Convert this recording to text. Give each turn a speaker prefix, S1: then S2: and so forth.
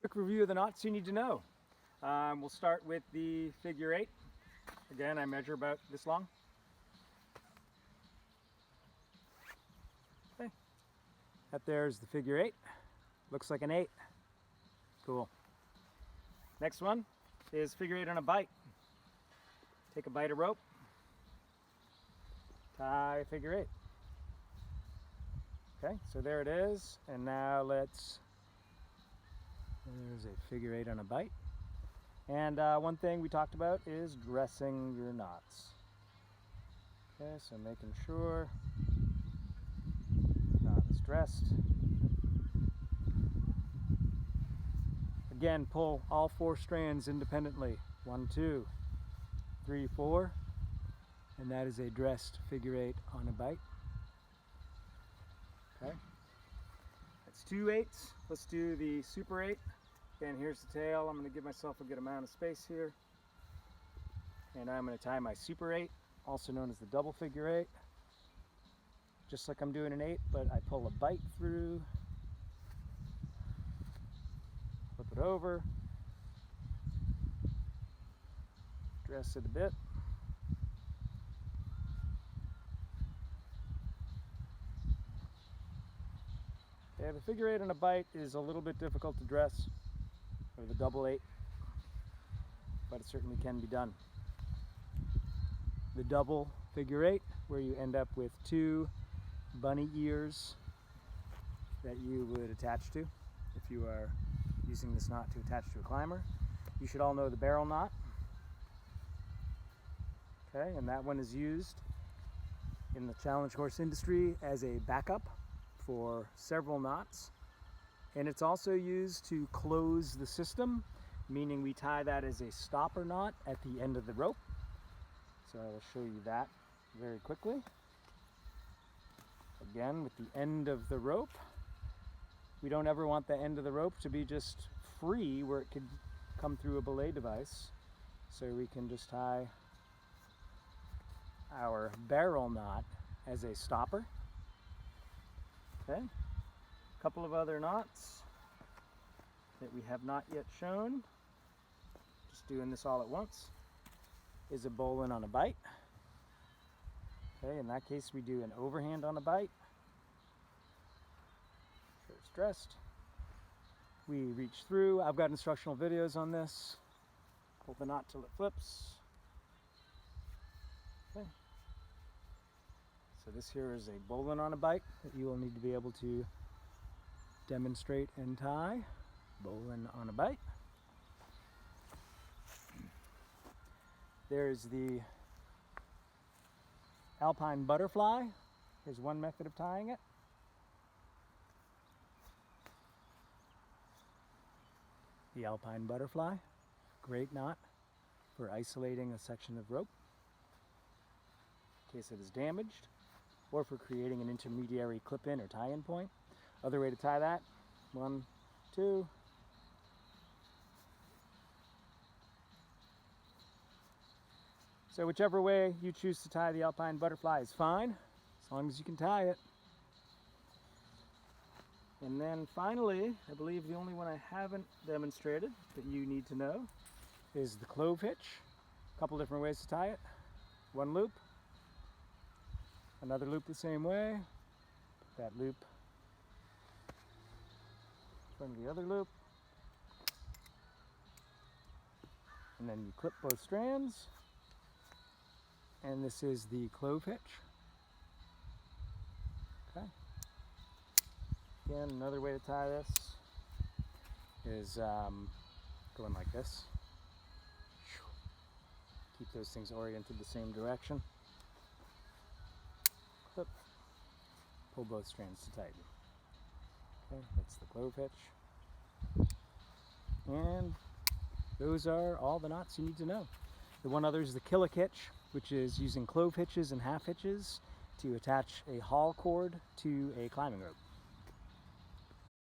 S1: Quick review of the knots you need to know. We'll start with the figure 8. Again, I measure about this long. Okay. That there's the figure 8. Looks like an 8. Cool. Next one is figure 8 on a bite. Take a bite of rope, tie figure 8. Okay, so there it is, and now there's a figure 8 on a bite. And one thing we talked about is dressing your knots. Okay, so making sure knot is dressed. Again, pull all 4 strands independently. 1, 2, 3, 4, and that is a dressed figure 8 on a bite. Okay, that's 2 8s. Let's do the super 8. Again, here's the tail. I'm going to give myself a good amount of space here, and I'm going to tie my super 8, also known as the double figure 8, just like I'm doing an 8, but I pull a bite through, flip it over, dress it a bit. Okay, the figure 8 on a bite is a little bit difficult to dress, or the double 8, but it certainly can be done. The double figure 8, where you end up with 2 bunny ears that you would attach to if you are using this knot to attach to a climber. You should all know the barrel knot. Okay, and that one is used in the challenge horse industry as a backup for several knots, and it's also used to close the system, meaning we tie that as a stopper knot at the end of the rope. So I will show you that very quickly. Again, with the end of the rope, we don't ever want the end of the rope to be just free where it could come through a belay device, so we can just tie our barrel knot as a stopper. Okay, a couple of other knots that we have not yet shown, just doing this all at once, is a bowline on a bite. Okay, in that case we do an overhand on a bite. Sure it's dressed. We reach through. I've got instructional videos on this. Pull the knot till it flips. Okay. So this here is a bowline on a bite that you will need to be able to demonstrate and tie. Bowline on a bite. There's the alpine butterfly. Here's one method of tying it. The alpine butterfly, great knot for isolating a section of rope in case it is damaged, or for creating an intermediary clip-in or tie-in point. Other way to tie that, 1, 2. So whichever way you choose to tie the alpine butterfly is fine, as long as you can tie it. And then finally, I believe the only one I haven't demonstrated that you need to know is the clove hitch. A couple different ways to tie it. One loop, another loop the same way, put that loop in front of the other loop, and then you clip both strands, and this is the clove hitch. Okay. Again, another way to tie this is going like this. Keep those things oriented the same direction. Clip, pull both strands to tighten. Okay, that's the clove hitch. And those are all the knots you need to know. The one other is the Killich Hitch, which is using clove hitches and half hitches to attach a haul cord to a climbing rope.